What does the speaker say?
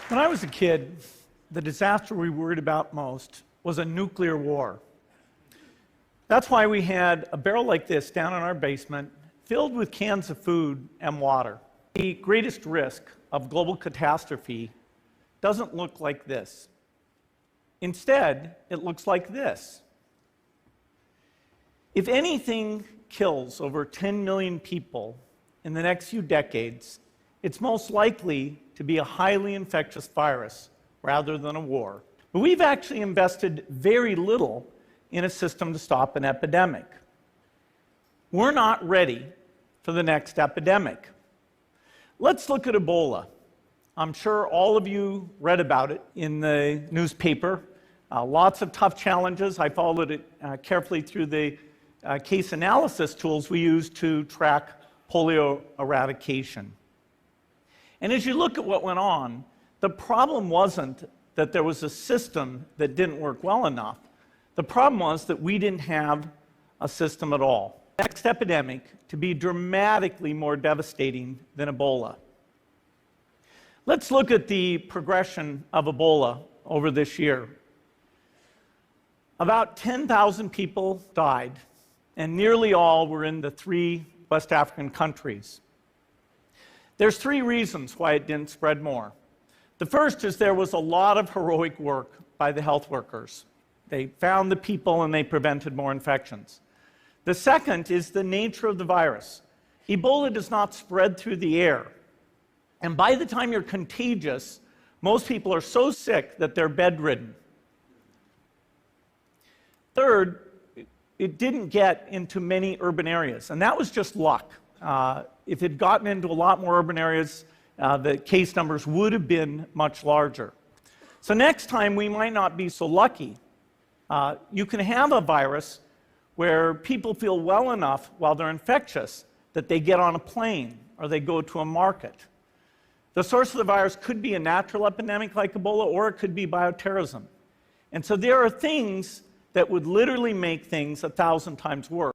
When I was a kid, the disaster we worried about most was a nuclear war. That's why we had a barrel like this down in our basement, filled with cans of food and water. The greatest risk of global catastrophe doesn't look like this. Instead, it looks like this. If anything kills over 10 million people in the next few decades, it's most likely to be a highly infectious virus rather than a war. But we've actually invested very little in a system to stop an epidemic. We're not ready for the next epidemic. Let's look at Ebola. I'm sure all of you read about it in the newspaper. Lots of tough challenges. I followed it carefully through the case analysis tools we use to track polio eradication. And as you look at what went on, the problem wasn't that there was a system that didn't work well enough. The problem was that we didn't have a system at all. The next epidemic to be dramatically more devastating than Ebola. Let's look at the progression of Ebola over this year. About 10,000 people died, and nearly all were in the 3 West African countries. There's 3 reasons why it didn't spread more. The first is there was a lot of heroic work by the health workers. They found the people and they prevented more infections. The second is the nature of the virus. Ebola does not spread through the air. And by the time you're contagious, most people are so sick that they're bedridden. Third, it didn't get into many urban areas, and that was just luck. If it had gotten into a lot more urban areas, the case numbers would have been much larger. So next time, we might not be so lucky. You can have a virus where people feel well enough while they're infectious that they get on a plane or they go to a market. The source of the virus could be a natural epidemic like Ebola, or it could be bioterrorism. And so there are things that would literally make things 1,000 times worse.